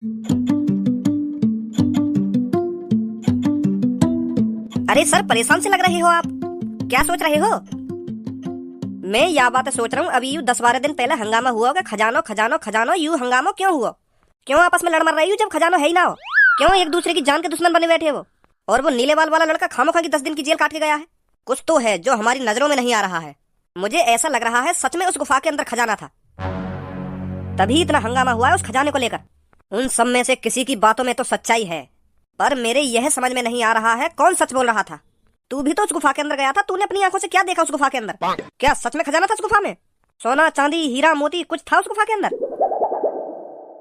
अरे सर, परेशान से लग रहे हो आप। क्या सोच रहे हो? मैं यह बात सोच रहा हूँ, अभी यूँ 10-12 दिन पहले हंगामा हुआ होगा, खजानो खजानो खजानो। यूँ हंगामा क्यों हुआ? क्यों आपस में लड़ मर रही हो जब खजानो है ही ना हो? क्यों एक दूसरे की जान के दुश्मन बने बैठे हो? और वो नीले बाल वाला लड़का खामोखा की 10 दिन की जेल काट के गया है। कुछ तो है जो हमारी नजरों में नहीं आ रहा है। मुझे ऐसा लग रहा है सच में उस गुफा के अंदर खजाना था, तभी इतना हंगामा हुआ है उस खजाने को लेकर। उन सब में से किसी की बातों में तो सच्चाई है, पर मेरे यह समझ में नहीं आ रहा है कौन सच बोल रहा था। तू भी तो उस गुफा के अंदर गया था, तूने अपनी आंखों से क्या देखा उस गुफा के अंदर? क्या सच में खजाना था उस गुफा में? सोना चांदी हीरा मोती कुछ था उस गुफा के अंदर?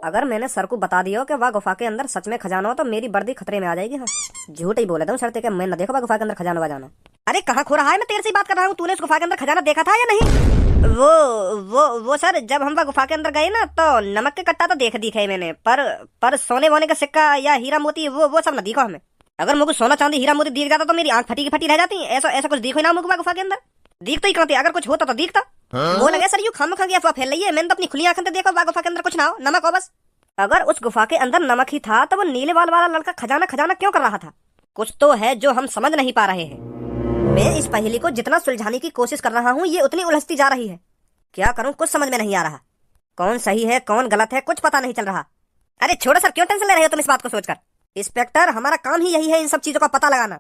अगर मैंने सर को बता दिया कि वह गुफा के अंदर सच में खजाना हो तो मेरी वर्दी खतरे में आ जाएगी। हाँ, झूठ ही बोले था शर्ते कि मैं न देखा गुफा के अंदर खजाना वजाना। अरे कहाँ खो रहा है, मैं तेरे से ही बात कर रहा हूँ। तूने उस गुफा के अंदर खजाना देखा था या नहीं? वो सर, जब हम गुफा के अंदर गए ना तो नमक के कट्टा तो दिखे मैंने, पर सोने वोने का सिक्का या हीरा मोती वो सब न दिखो हमें। अगर मुझे सोना चांदी हीरा मोती दिख जाता तो मेरी आंख फटी की फटी रह जाती। ऐसा कुछ दिखो ना मुझे गुफा के अंदर। दिख तो ही कहते, अगर कुछ होता तो दिखता। वो लगे सर यू खाम खा गया अफवाह फैल रही है। मैंने तो अपनी खुली आंखों से देखो गुफा के अंदर कुछ ना हो, नमक हो बस। अगर उस गुफा के अंदर नमक ही था तो वो नीले बाल वाला लड़का खजाना खजाना क्यों कर रहा था? कुछ तो है जो हम समझ नहीं पा रहे हैं। मैं इस पहेली को जितना सुलझाने की कोशिश कर रहा हूँ ये उतनी उलझती जा रही है। क्या करूँ, कुछ समझ में नहीं आ रहा। कौन सही है कौन गलत है कुछ पता नहीं चल रहा। अरे छोड़ो सर, क्यों टेंशन ले रहे हो तुम इस बात को सोचकर? इंस्पेक्टर, हमारा काम ही यही है इन सब चीजों का पता लगाना।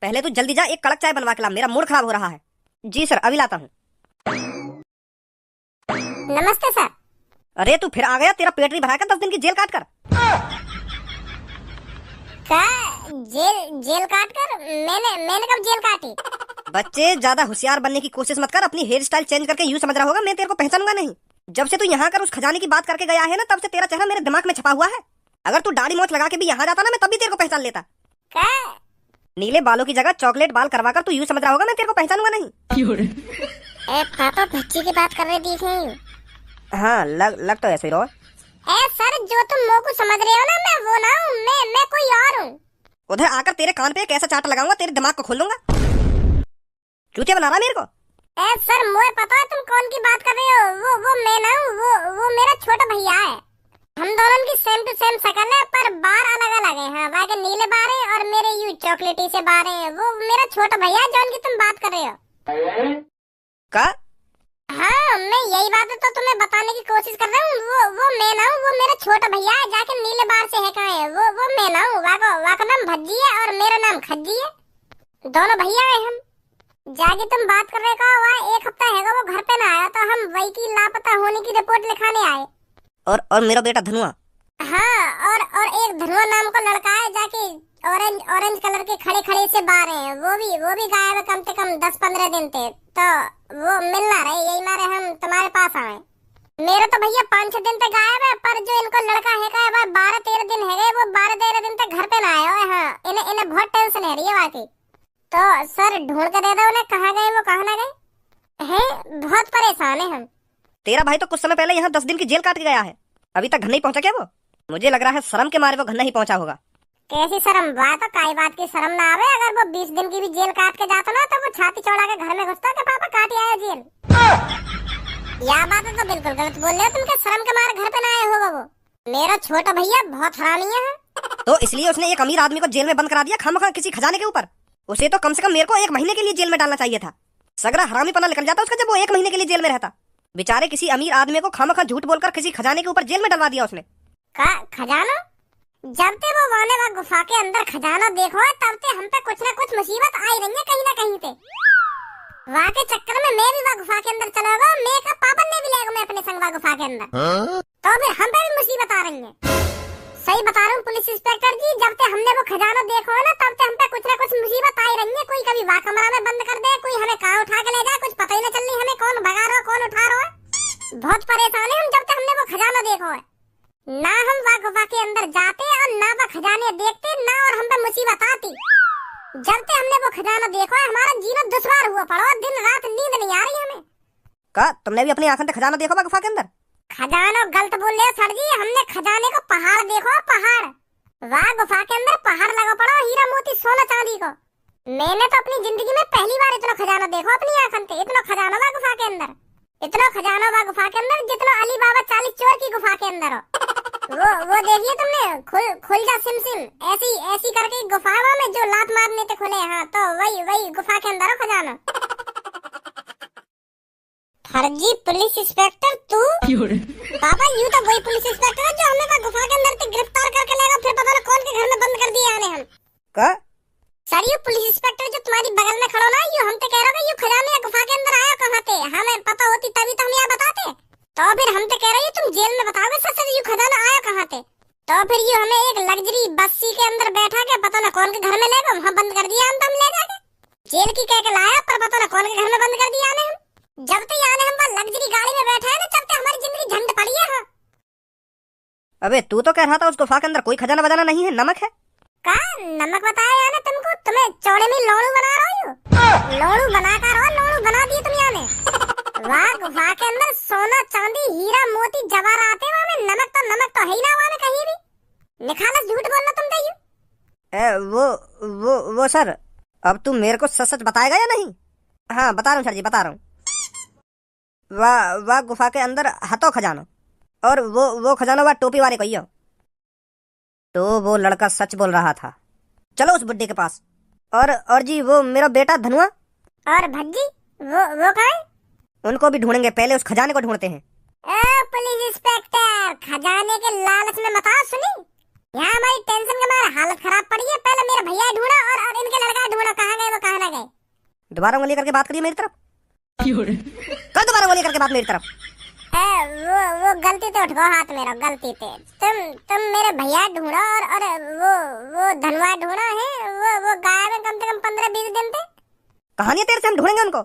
पहले तू जल्दी जा, एक कड़क चाय बनवा के ला, मेरा मूड खराब हो रहा है। जी सर, अभी लाता हूँ। नमस्ते सर। अरे तू फिर आ गया, तेरा पेट नहीं भरा कर 10 दिन की जेल काट कर? क्या जेल काट कर? मैंने कब जेल काटी? बच्चे, ज्यादा होशियार बनने की कोशिश मत कर। अपनी हेयर स्टाइल चेंज करके यूं समझ रहा होगा मैं तेरे को पहचानूंगा नहीं। जब से तू यहाँ कर उस खजाने की बात करके गया है ना, तब से तेरा चेहरा मेरे दिमाग में छपा हुआ है। अगर तू दाढ़ी मोछ लगा के भी यहाँ जाता ना, मैं तब भी तेरे को पहचान लेता। क्या? नीले बालों की जगह चॉकलेट बाल करवा कर तू यूं समझ रहा होगा मैं तेरे को पहचानूंगा नहीं। पापा बच्ची की बात कर रहे दिखे। हाँ, लग तो ऐसे ही रहो। सर, जो तुम मुंह को समझ रहे हो ना, मैं वो ना हूँ, मैं कोई और हूँ। उधर आकर तेरे कान पे एक ऐसा चाटा लगाऊंगा तेरे दिमाग को खोल दूंगा। चूतिया बना रहा मेरे को? सर, मुझे पता है तुम कौन की बात कर रहे हो। वो मैं ना हूँ, वो मेरा छोटा भैया है। हम दोनों की सेम टू सेम शक्ल है, पर बार अलग अलग है। हाँ, वाके नीले बार है और मेरे यू चॉकलेटी से बार है। वो मेरा छोटा भैया है जौन की तुम बात कर रहे हो। का? हाँ, मैं यही बात तो तुम्हें बताने की कोशिश कर रहा हूँ। वो मैं ना हूँ, वो मेरा छोटा भैया है। जाके नीले बार से है कहाँ है? वो मैं ना हूँ। वाका नाम भज्जी है और मेरा नाम खज्जी है। दोनों भैया है हम। जाके तुम बात कर रहे का वहाँ 1 हफ्ता हैगा वो घर पे ना आया, तो हम वही की लापता होने की रिपोर्ट लिखाने आए। और मेरा बेटा धनुआ? हाँ, और एक धनुआ नाम का लड़का है, जाके ऑरेंज कलर के खड़े से बाहर हैं। वो भी गायब है कम से कम 10-15 दिन थे, तो वो मिलना रहे, यही मारे हम तुम्हारे पास आए। मेरा तो भैया 5-6 दिन तक गायब है, पर जो इनको लड़का है का 12-13 दिन है, वो 12-13 दिन तक घर पे ना आया है। हाँ, इन्हें बहुत टेंशन है रही है वाकई। तो सर ढूंढ के दे दो उन्हें, कहाँ गए वो, कहाँ ना गए हैं। बहुत परेशान है हम। तेरा भाई तो कुछ समय पहले यहाँ 10 दिन की जेल काट के गया है, अभी तक घर नहीं पहुँचा क्या वो? मुझे लग रहा है शर्म के मारे वो घर नहीं पहुँचा होगा। कैसी शर्म बात है? काई बात की शर्म ना आवे? अगर वो 20 दिन की भी जेल काट के जाता ना, तो वो छाती चौड़ा के घर में घुसता कि पापा काट आया जेल। यह बात है तो बिल्कुल गलत बोल रहे हो तुम, के शर्म के मारे घर पे ना आया होगा वो। मेरा छोटा भैया बहुत हरामी है। तो इसलिए उसने एक अमीर आदमी को जेल में बंद करा दिया खामखा किसी खजाने के ऊपर। उसे तो कम से कम मेरे को 1 महीने के लिए जेल में डालना चाहिए था। सगरा हरामीपना निकल जाता उसका जब वो 1 महीने के लिए जेल में रहता। बेचारे किसी अमीर आदमी को खामखा झूठ बोलकर किसी खजाने के ऊपर जेल में डलवा दिया उसने। का खजाना? जब ते वो वाने वा गुफा के अंदर खजाना देखो है, तब ते हम पे कुछ ना कुछ मुसीबत आई रही है कहीं ना कहीं पे। वहाँ के चक्कर में मैं भी वहाँ गुफा के अंदर चला गया, मैं का पापा ने भी ले गया मैं अपने संग वहाँ गुफा के अंदर। तो फिर हम पे भी मुसीबत आ रही है। सही बता रहा हूँ पुलिस इंस्पेक्टर जी, जब ते हमने वो खजाना देखो है ना, तब ते हम पे कुछ ना कुछ मुसीबत आई रही है। कोई कभी वहाँ कमरा में बंद कर दे, कोई हमें कहाँ उठा के ले जाए, कुछ पता ही न चल रही हमें कौन भगा रहा कौन उठा रहा है। बहुत परेशान है हम जब तक हमने वो खजाना देखो है। ना हम वहाँ गुफा के अंदर जाते और ना वह खजाने देखते, ना और हम पे मुसीबत आती। जब तक हमने वो खजाना देखो है, हमारा जीना दुश्वार हुआ पड़ा, दिन रात नींद नहीं आ रही हमें। का तुमने भी अपनी आंखों से खजाना देखा गुफा के अंदर? खजाना गलत बोल रहे हो सर जी, हमने खजाने को पहाड़ देखो, पहाड़। वहाँ गुफा के अंदर पहाड़ लगा पड़ा हीरा मोती सोना चांदी को। मैंने तो अपनी जिंदगी में पहली बार इतना खजाना देखो अपनी आंखों से। इतना खजाना वहाँ गुफा के अंदर, इतना खजाना वहाँ गुफा के अंदर जितना अली बाबा 40 चोर की गुफा के अंदर हो। वो देखिए तुमने, खुल जा सिम सिम, ऐसी ऐसी करके गुफा में जो लात मारने ते खुले। हाँ तो वही गुफा के अंदर हो खजाना। फर्जी पुलिस इंस्पेक्टर तू? पापा यूं तो वही पुलिस इंस्पेक्टर है जो हमें वहाँ गुफा के अंदर से गिरफ्तार करके लेगा, फिर पता ना कौन के घर में बंद कर दिया आने हम। का? सर ये पुलिस इंस्पेक्टर जो तुम्हारी बगल में खड़ा ना, यूं हम तो कह रहे हो कि यूं खजाने या गुफा के अंदर आया कहाँ थे? हमें पता होती तभी तो हम यहाँ बताते। तो फिर हम तो कह रहे हो तुम जेल में बताओगे सच सच यूं खजाना आया कहाँ थे? तो फिर यूं हमें एक लग्जरी बस्सी के अंदर बैठा के पता ना कौन के घर में ले गए, वहाँ बंद कर दिया हम, तो हम ले जाके जेल की कह के लाया, पर पता ना कौन के घर में बंद कर दिया आने हम। जब तक आने हम वहाँ लग्जरी गाड़ी में बैठे हैं ना, जब तक हमारी जिंदगी झंड पड़ी है। हाँ अबे तू तो कह रहा था उस गुफा के अंदर कोई खजाना बजाना नहीं है, नमक है। का नमक बताया यार तुमको? तुम्हें चौड़े में लोड़ू बना रहा हो, लोड़ू बनाकर हो, लोड़ू बना दिए तुम याने। वाह गुफा के अंदर सोना चांदी हीरा मोती जवाहरात है, वहाँ में नमक तो है ही ना वहाँ में कहीं भी। निखालस झूठ बोलना तुम तो यूं। वो सर, अब तुम मेरे को सच सच बताएगा या नहीं? हाँ बता रहा हूँ सर जी, बता रहा हूँ। वाह गुफा के अंदर हतो खजाना, और वो खजाना वाह टोपी वाले को ही हो। तो वो लड़का सच बोल रहा था। चलो उस बुड्ढे के पास। और जी वो मेरा बेटा धनुआ और भज्जी वो कहाँ है? उनको भी ढूंढेंगे, पहले उस खजाने को ढूंढते हैं। पुलिस इंस्पेक्टर खजाने के लालच में मत आओ, सुनी? यहाँ हमारी टेंशन के मारे हालत खराब पड़ी है। पहले मेरा भैया ढूंढो और इनके लड़का ढूंढो, कहाँ गए वो, कहाँ ना गए। दोबारा उंगली करके बात करिए मेरी तरफ। कल दोबारा उंगली करके बात मेरी तरफ। वो गलती तो उठो हाथ मेरा, गलती पे तुम मेरे भैया ढूंढो और वो धनवा ढूंढो है। वो गायब है कम से कम 15-20 दिन से। कहानी तेरे से हम ढूंढेंगे उनको।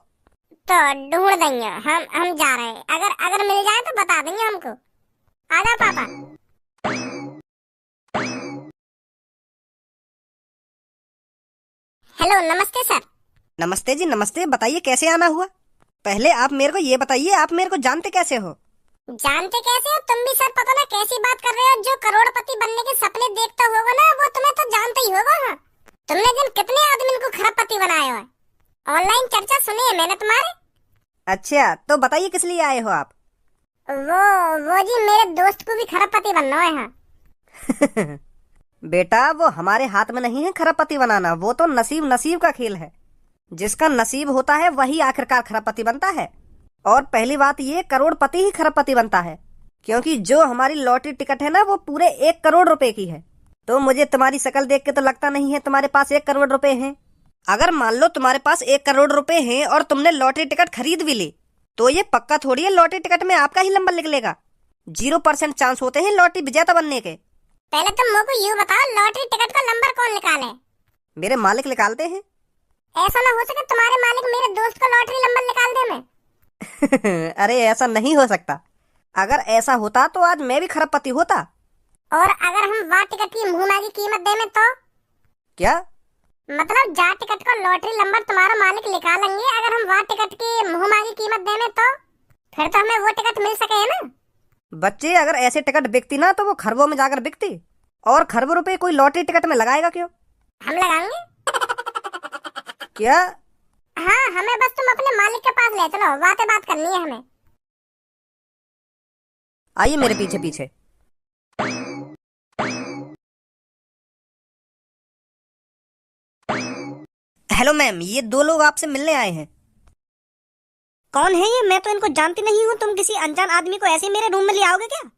तो ढूंढ देंगे हम जा रहे हैं। अगर मिल जाए तो बता देंगे हमको। आ जाओ पापा। हेलो नमस्ते सर। नमस्ते जी नमस्ते, बताइए कैसे आना हुआ? पहले आप मेरे को ये बताइए, आप मेरे को जानते कैसे हो? जानते कैसे हो? तुम भी सर पता ना कैसी बात कर रहे हो। जो करोड़पति बनने के सपने देखता होगा ना, वो तुम्हें तो जानते ही होगा। हाँ तुमने दिन कितने आदमी को खरबपति बनाया है। ऑनलाइन चर्चा सुनी है मैंने तुम्हारे। अच्छा तो बताइए किस लिए आए हो आप? वो जी मेरे दोस्त को भी खरबपति बनना है। हाँ बेटा वो हमारे हाथ में नहीं है खरबपति बनाना, वो तो नसीब का खेल है। जिसका नसीब होता है वही आखिरकार खरबपति बनता है। और पहली बात ये, करोड़पति ही खरबपति बनता है, क्योंकि जो हमारी लॉटरी टिकट है ना वो पूरे 1 करोड़ रुपए की है। तो मुझे तुम्हारी शक्ल देख के तो लगता नहीं है तुम्हारे पास 1 करोड़ रुपए हैं। अगर मान लो तुम्हारे पास 1 करोड़ रुपए हैं और तुमने लॉटरी टिकट खरीद भी ली, तो ये पक्का थोड़ी है लॉटरी टिकट में आपका ही नंबर निकलेगा। 0% चांस होते हैं लॉटरी विजेता बनने के। पहले तुम मुझको यूँ बताओ, लॉटरी टिकट का नंबर कौन निकाले? मेरे मालिक निकालते हैं। ऐसा ना हो सके तुम्हारे मालिक मेरे दोस्त का लॉटरी नंबर निकाल दे मैं। अरे ऐसा नहीं हो सकता। अगर ऐसा होता तो आज मैं भी खरबपति होता। और अगर हम वाह टिकट की मुंह मांगी कीमत दे में तो? क्या मतलब जा टिकट का लॉटरी नंबर तुम्हारा मालिक निकालेंगे, अगर हम वाह टिकट की मुंह मांगी कीमत दे में तो फिर तो हमें वो टिकट मिल सके है ना? बच्चे, अगर ऐसे टिकट बिकती ना तो वो खरबों में जाकर बिकती, और खरबों रुपए कोई लॉटरी टिकट में लगाएगा क्यों? हम लगाएंगे। क्या? हाँ हमें बस तुम अपने मालिक के पास ले चलो, बात करनी है हमें। आइए मेरे पीछे पीछे। हेलो मैम, ये 2 लोग आपसे मिलने आए हैं। कौन है ये? मैं तो इनको जानती नहीं हूँ। तुम किसी अनजान आदमी को ऐसे मेरे रूम में ले आओगे क्या?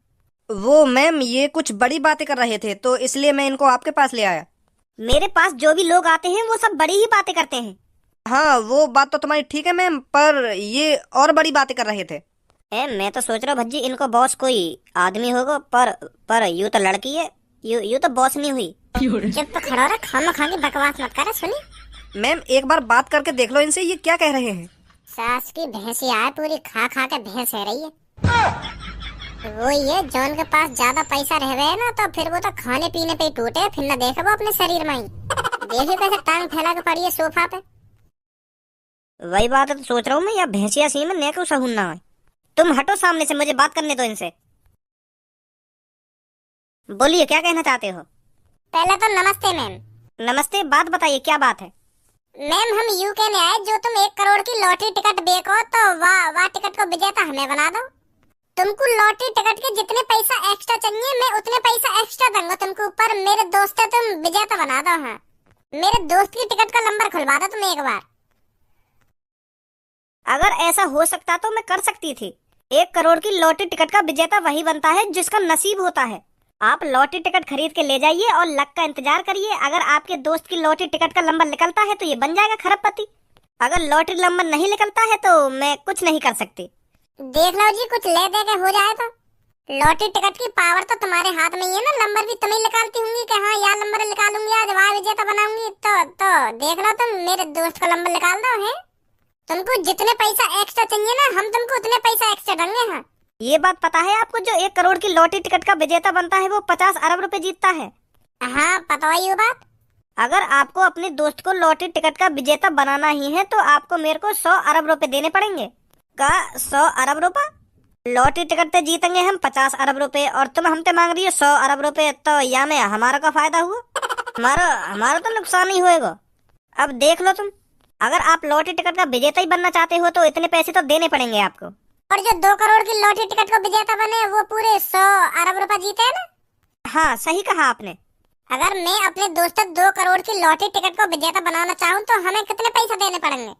वो मैम ये कुछ बड़ी बातें कर रहे थे तो इसलिए मैं इनको आपके पास ले आया। मेरे पास जो भी लोग आते हैं वो सब बड़ी ही बातें करते हैं। हाँ वो बात तो तुम्हारी ठीक है मैम, पर ये और बड़ी बातें कर रहे थे। मैं तो सोच रहा हूँ भज्जी इनको बॉस कोई आदमी होगा, पर यूँ तो लड़की है, यूँ तो बॉस नहीं हुई। जब तो खड़ा रहा, खाना खा के बकवास मत करे। सुनी मैम एक बार बात करके देख लो इनसे, ये क्या कह रहे हैं। सास की भैंसी आए, पूरी खा खा के भैंस है रही है। वो ये जॉन के पास ज्यादा पैसा रह गए ना, तो फिर वो तो खाने पीने पे ही टूटे, फिर ना देखे वो अपने शरीर में ही। देखिए कैसे टांग फैला के पड़ी है सोफा पे। वही बात है तो सोच रहा हूँ मैं, या भैंसिया सी में नेको सहून ना है। तुम हटो सामने से, मुझे बात करने दो इनसे। बोलिए क्या कहना चाहते हो? पहले तो नमस्ते मैम। नमस्ते, बात बताइए क्या बात है? मैम हम यूँ कहने आए, जो तुम 1 करोड़ की लॉटरी टिकट बेचो तो वाह टिकट को विजेता हमें बना दो। तुमको लॉटरी टिकट के जितने पैसा एक्स्ट्रा चाहिए मैं उतने पैसा एक्स्ट्रा दूंगा तुमको, ऊपर मेरे दोस्त है तुम विजेता बना दो। हाँ, मेरे दोस्त की टिकट का नंबर खुलवा दो तुम एक बार। अगर ऐसा हो सकता तो मैं कर सकती थी। 1 करोड़ की लॉटरी टिकट का विजेता वही बनता है जिसका नसीब होता है। आप लॉटरी टिकट खरीद के ले जाइए और लक का इंतजार करिए। अगर आपके दोस्त की लॉटरी टिकट का नंबर निकलता है तो ये बन जाएगा खरबपति। अगर लॉटरी नंबर नहीं निकलता है तो मैं कुछ नहीं कर सकती। देख लो जी, कुछ ले दे के हो जाए तो। लॉटरी टिकट की पावर तो तुम्हारे हाथ में ही है ना, नंबर भी तुम ही निकालती होंगी कि हाँ यार नंबर निकालूंगी आज, वाह विजेता बनाऊंगी। तो देख लो, तुम मेरे दोस्त का नंबर निकाल दो। है तुमको जितने पैसा एक्स्ट्रा चाहिए ना, हम तुमको उतने पैसा एक्स्ट्रा देंगे। हाँ, ये बात पता है आपको, जो 1 करोड़ की लॉटरी टिकट का विजेता बनता है वो 50 अरब रुपए जीतता है। हाँ पता है ये बात। अगर आपको अपने दोस्त को लॉटरी टिकट का विजेता बनाना ही है तो आपको मेरे को 100 अरब रुपए देने पड़ेंगे। का 100 अरब रुपए? लॉटरी टिकट पे जीतेंगे हम 50 अरब रुपए और तुम हमसे मांग रही हो 100 अरब रुपए, तो या में हमारा का फायदा हुआ? हमारा हमारा तो नुकसान ही होएगा। अब देख लो तुम, अगर आप लॉटरी टिकट का विजेता ही बनना चाहते हो तो इतने पैसे तो देने पड़ेंगे आपको। और जो 2 करोड़ की लॉटरी टिकट को विजेता बने वो पूरे 100 अरब रुपए जीते है ना। हाँ सही कहा आपने। अगर मैं अपने दोस्त 2 करोड़ की लॉटरी टिकट को विजेता बनाना चाहूँ तो हमें कितने पैसे देने पड़ेंगे?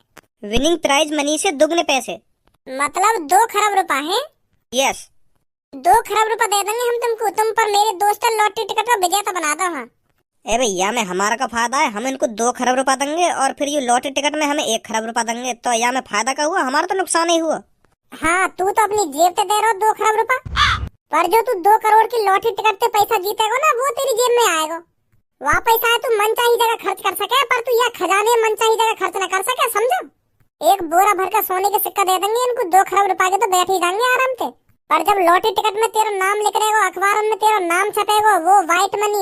विनिंग प्राइज मनी से दुगने पैसे, मतलब 2 खरब रुपए है। यस 2 खरब रुपए दे देंगे हम तुमको, तुम पर मेरे दोस्त लॉटरी टिकट का विजेता बना दो। हाँ, ए भैया में हमारा का फायदा है, हम इनको 2 खरब रुपया देंगे और फिर ये लॉटरी टिकट में हमें 1 खरब रुपया देंगे, तो या में फायदा का हुआ, हमारा तो नुकसान ही हुआ। हाँ, तू तो अपनी जेब से दे रहा हो 2 खरब रुपए, पर जो तू 2 करोड़ की लॉटरी टिकट से पैसा जीतेगा ना वो तेरी जेब में आएगा। वहाँ पैसा है तू मन चाहिए जगह खर्च कर सके, पर तू यह खजाने मन चाहिए जगह खर्च न कर सके, समझो। एक बोरा भर का सोने के सिक्का दे देंगे इनको, 2 खरब रुपए के तो बैठ ही जाएंगे आराम से। पर जब लॉटरी टिकट में तेरा नाम लिख रहेगा, अखबार में तेरा नाम छपेगा, वो व्हाइट मनी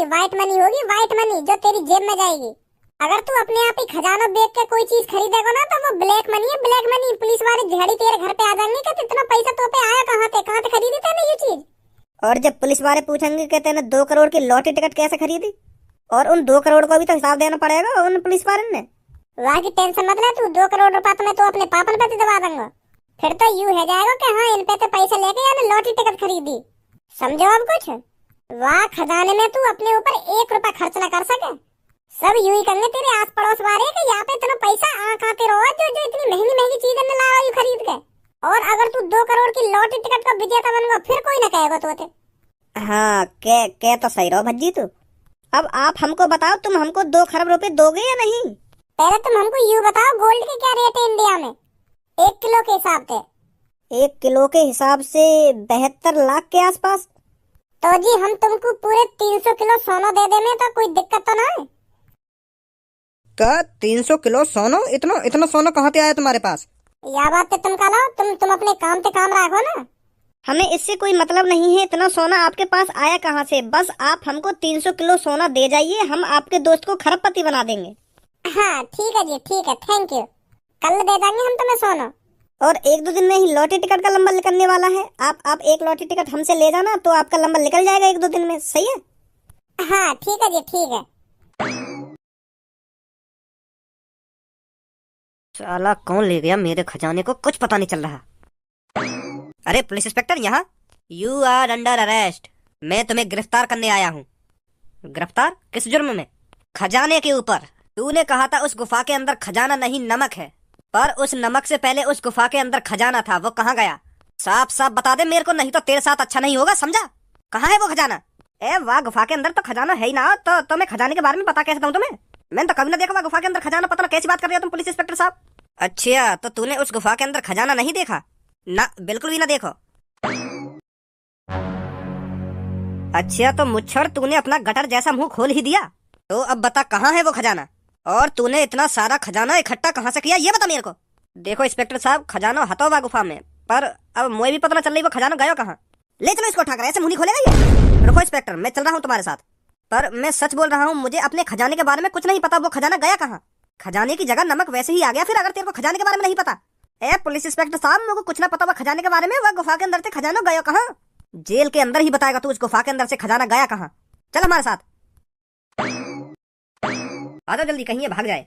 होगी, व्हाइट मनी जो तेरी जेब में जाएगी। अगर तू अपने आप ही खजाना बेच के कोई चीज खरीदेगा ना तो वो ब्लैक मनी है, ब्लैक मनी। पुलिस वाले झड़ी तेरे घर पे आ जाएंगे कि इतना पैसा तो पे आया कहाँ से खरीदी तूने ये चीज। और जब पुलिस वाले पूछेंगे कि तूने 2 करोड़ की लॉटरी टिकट कैसे खरीदी, और उन 2 करोड़ को भी तो हिसाब देना पड़ेगा उन पुलिस वाले ने। वहाँ की टेंशन मत ले तू, 2 करोड़ रुपया तो मैं तो अपने पापन पे दबा दूंगा। फिर तो यूं है जाएगा कि हाँ इन पे तो पैसे लेके यानी लॉटरी टिकट खरीदी, समझो अब कुछ। वहाँ खजाने में तू अपने ऊपर 1 रुपया खर्च न कर सके, सब यूं ही करेंगे तेरे आस पड़ोस वाले कि यहाँ पे इतना पैसा आते रहो जो इतनी महंगी चीजें न लाओ यू खरीद के। और अगर तू 2 करोड़ की लॉटरी टिकट का विजेता बनेगा फिर कोई न कहेगा तो। हाँ के तो सही रहो भज्जी तू। अब आप हमको बताओ, तुम हमको 2 खरब रुपए दोगे या नहीं? पहले तुम हमको यूं बताओ, गोल्ड के क्या रेट है इंडिया में 1 किलो के हिसाब से? 1 किलो के हिसाब से 72 लाख के आसपास। तो जी हम तुमको पूरे 300 किलो सोना दे देंगे तो कोई दिक्कत तो ना है? क्या 300 किलो सोना? इतना सोना कहाँ से आया तुम्हारे पास? यह बात तो तुम कहो, तुम अपने काम पे काम रखो ना। हमें इससे कोई मतलब नहीं है इतना सोना आपके पास आया कहाँ से, बस आप हमको 300 किलो सोना दे जाइए, हम आपके दोस्त को खरबपति बना देंगे। हाँ ठीक है जी, ठीक है, थैंक यू। कल दे देंगे हम तुम्हें सोना। और 1-2 दिन में ही लॉटरी टिकट का नंबर निकलने वाला है। आप एक लॉटरी टिकट हमसे ले जाना तो आपका नंबर निकल जाएगा 1-2 दिन में, सही है? हाँ ठीक है जी, ठीक है। साला कौन ले गया मेरे खजाने को, कुछ पता नहीं चल रहा। अरे पुलिस इंस्पेक्टर, यहाँ। You are under arrest. मैं तुम्हें गिरफ्तार करने आया हूँ। गिरफ्तार? किस जुर्म में? खजाने के ऊपर। तूने कहा था उस गुफा के अंदर खजाना नहीं नमक है, पर उस नमक से पहले उस गुफा के अंदर खजाना था, वो कहाँ गया? साफ साफ बता दे मेरे को, नहीं तो तेरे साथ अच्छा नहीं होगा, समझा? कहाँ है वो खजाना? ए वाह, गुफा के अंदर तो खजाना है ही ना, तो मैं खजाने के बारे में पता कैसे दूं तुम्हें? मैंने तो कभी ना देखा गुफा के अंदर खजाना, पता ना कैसी बात कर रहे हो तुम पुलिस इंस्पेक्टर साहब। अच्छा, तो तूने उस गुफा के अंदर खजाना नहीं देखा? ना, बिल्कुल भी ना देखो। अच्छा तो मुच्छर, तूने अपना गटर जैसा मुंह खोल ही दिया, तो अब बता कहाँ है वो खजाना, और तूने इतना सारा खजाना इकट्ठा कहाँ से किया, ये बता मेरे को। देखो इंस्पेक्टर साहब, खजाना हतोबा गुफा में, पर अब मुझे भी पता ना चल रही वो खजाना गया कहाँ। ले चलो इसको उठा कर, ऐसे मुंह नहीं खोलेगा ये। रुको इंस्पेक्टर, मैं चल रहा हूँ तुम्हारे साथ, पर मैं सच बोल रहा हूँ, मुझे अपने खजाने के बारे में कुछ नहीं पता, वो खजाना गया कहाँ? खजाने की जगह नमक वैसे ही आ गया फिर, अगर तेरे को खजाने के बारे में नहीं पता। ए पुलिस इंस्पेक्टर साहब, मेरे को कुछ ना पता हुआ खजाने के बारे में, वह गुफा के अंदर से खजाना गया कहाँ? जेल के अंदर ही बताएगा तू उस गुफा के अंदर से खजाना गया कहाँ। चल हमारे साथ, आ जाओ जल्दी, कहीं ये भाग जाए।